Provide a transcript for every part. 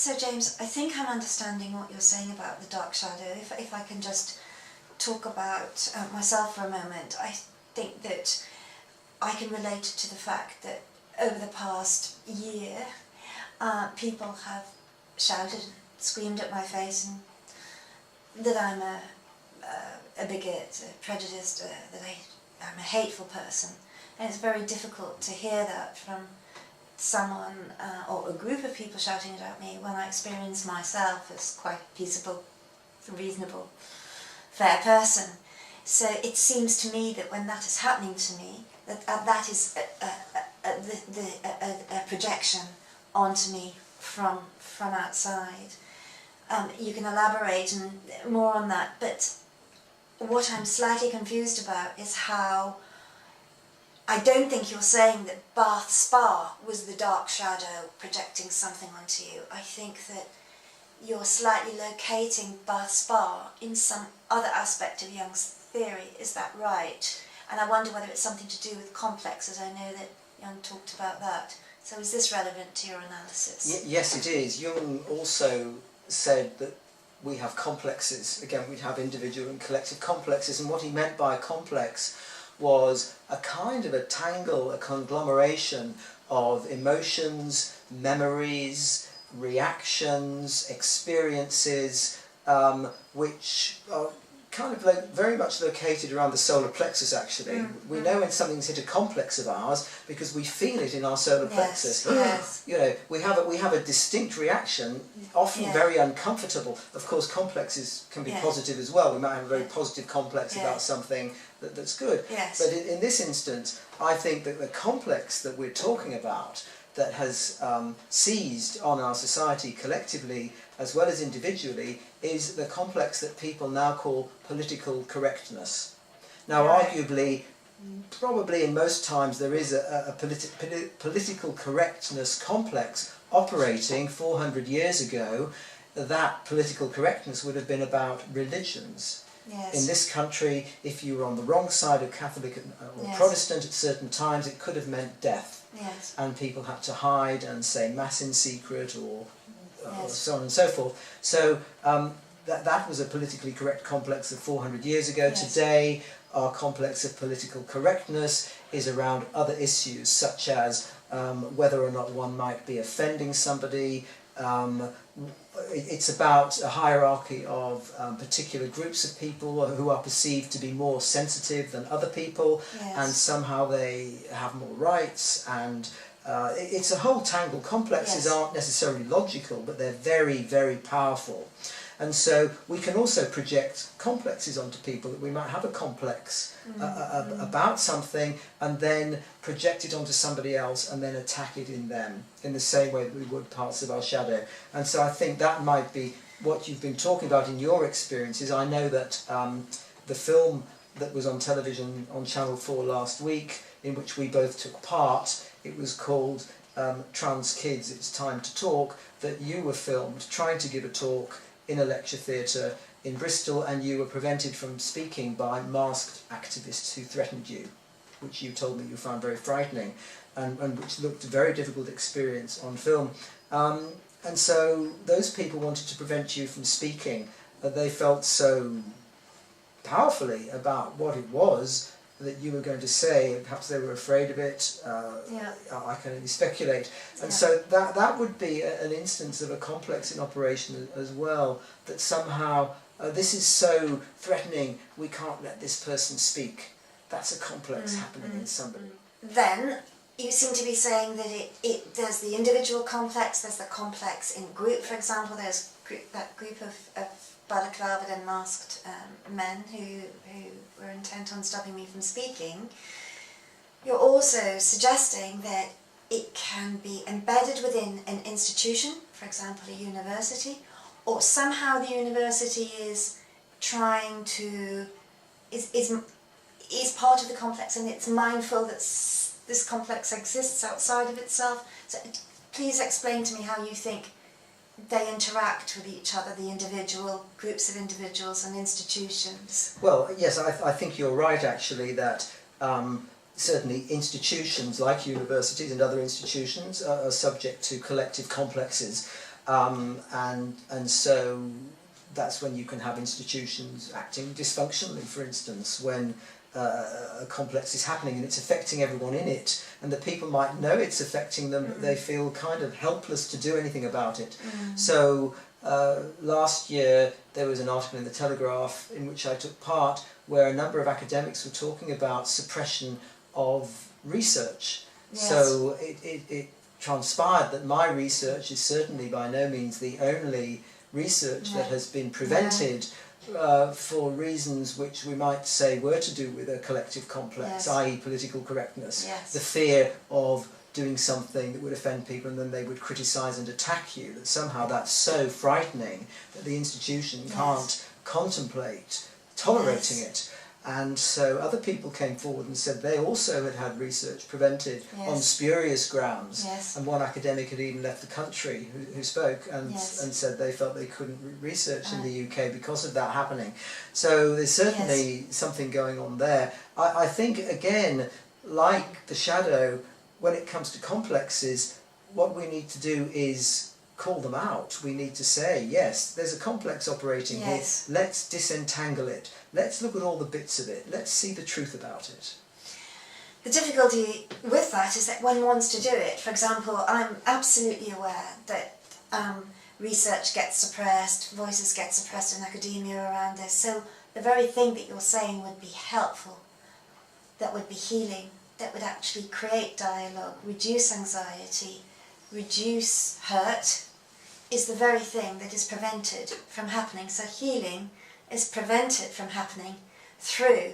So James, I think I'm understanding what you're saying about the dark shadow. If I can just talk about myself for a moment, I think that I can relate to the fact that over the past year, people have shouted and screamed at my face and that I'm a bigot, a prejudiced, that I'm a hateful person. And it's very difficult to hear that from someone or a group of people shouting it at me when I experience myself as quite a peaceable, reasonable, fair person. So it seems to me that when that is happening to me, that is a projection onto me from outside. You can elaborate more on that, but what I'm slightly confused about is how I don't think you're saying that Bath Spa was the dark shadow projecting something onto you. I think that you're slightly locating Bath Spa in some other aspect of Jung's theory. Is that right? And I wonder whether it's something to do with complexes. I know that Jung talked about that. So is this relevant to your analysis? Yes, it is. Jung also said that we have complexes. Again, we'd have individual and collective complexes, and what he meant by a complex was a kind of a tangle, a conglomeration of emotions, memories, reactions, experiences, which are kind of very much located around the solar plexus, actually. We know when something's hit a complex of ours because we feel it in our solar plexus. Yes. You know, we have a distinct reaction, often very uncomfortable. Of course, complexes can be positive as well. We might have a very positive complex about something that's good. Yes. But in this instance, I think that the complex that we're talking about that has seized on our society collectively as well as individually is the complex that people now call political correctness. Now, arguably, probably in most times there is a political correctness complex operating 400 years ago. That political correctness would have been about religions. Yes. In this country, if you were on the wrong side of Catholic or Protestant at certain times, it could have meant death. Yes. And people had to hide and say Mass in secret or so on and so forth. So that was a politically correct complex of 400 years ago. Yes. Today, our complex of political correctness is around other issues, such as whether or not one might be offending somebody. It's about a hierarchy of particular groups of people who are perceived to be more sensitive than other people, and somehow they have more rights, and it's a whole tangle. Complexes aren't necessarily logical, but they're very, very powerful. And so we can also project complexes onto people, that we might have a complex about something and then project it onto somebody else and then attack it in them in the same way that we would parts of our shadow. And so I think that might be what you've been talking about in your experiences. I know that the film that was on television on Channel 4 last week, in which we both took part, it was called Trans Kids, It's Time to Talk, that you were filmed trying to give a talk in a lecture theatre in Bristol, and you were prevented from speaking by masked activists who threatened you, which you told me you found very frightening, and which looked a very difficult experience on film. And so those people wanted to prevent you from speaking. They felt so powerfully about what it was that you were going to say, perhaps they were afraid of it. I can only speculate. And so that would be an instance of a complex in operation as well, that somehow this is so threatening, we can't let this person speak. That's a complex happening in somebody. Then you seem to be saying that there's the individual complex, there's the complex in group, for example, there's that group of balaclavaed and masked men who were intent on stopping me from speaking. You're also suggesting that it can be embedded within an institution, for example a university, or somehow the university is trying to, is part of the complex and it's mindful that this complex exists outside of itself. So please explain to me how you think they interact with each other, the individual, groups of individuals and institutions. Well, yes, I think you're right actually that certainly institutions like universities and other institutions are subject to collective complexes. And so that's when you can have institutions acting dysfunctionally, for instance, when a complex is happening and it's affecting everyone in it, and the people might know it's affecting them, but they feel kind of helpless to do anything about it. So last year there was an article in the Telegraph in which I took part where a number of academics were talking about suppression of research. Yes. So it transpired that my research is certainly by no means the only research that has been prevented for reasons which we might say were to do with a collective complex, i.e. political correctness, the fear of doing something that would offend people and then they would criticise and attack you, that somehow that's so frightening that the institution can't contemplate tolerating it. And so other people came forward and said they also had had research prevented on spurious grounds. And one academic had even left the country who spoke and said they felt they couldn't research in the UK because of that happening. So there's certainly something going on there. I think, again, like the shadow, when it comes to complexes, what we need to do is call them out. We need to say, yes, there's a complex operating here, let's disentangle it, let's look at all the bits of it, let's see the truth about it. The difficulty with that is that one wants to do it. For example, I'm absolutely aware that research gets suppressed, voices get suppressed in academia around this, so the very thing that you're saying would be helpful, that would be healing, that would actually create dialogue, reduce anxiety, reduce hurt, is the very thing that is prevented from happening. So healing is prevented from happening through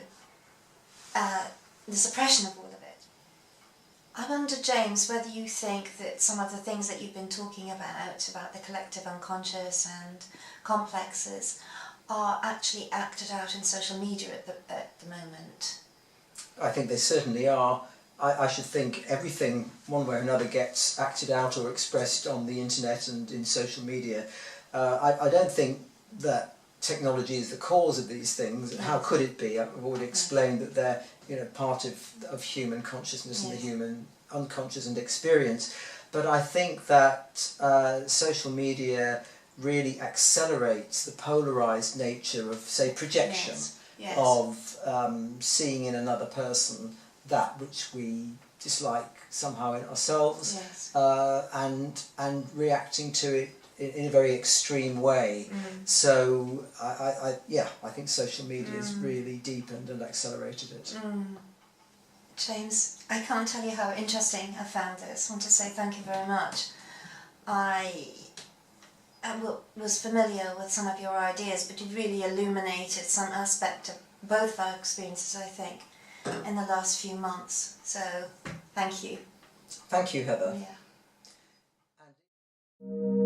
the suppression of all of it. I wonder, James, whether you think that some of the things that you've been talking about the collective unconscious and complexes, are actually acted out in social media at the moment. I think they certainly are. I should think everything, one way or another, gets acted out or expressed on the internet and in social media. I don't think that technology is the cause of these things. How could it be? I've already explained that they're part of human consciousness and the human unconscious and experience. But I think that social media really accelerates the polarised nature of, say, projection, of seeing in another person that which we dislike somehow in ourselves, and reacting to it in a very extreme way. So I think social media has really deepened and accelerated it. James, I can't tell you how interesting I found this. I want to say thank you very much. I was familiar with some of your ideas, but you really illuminated some aspect of both our experiences, I think, in the last few months. So, thank you. Thank you, Heather. Yeah.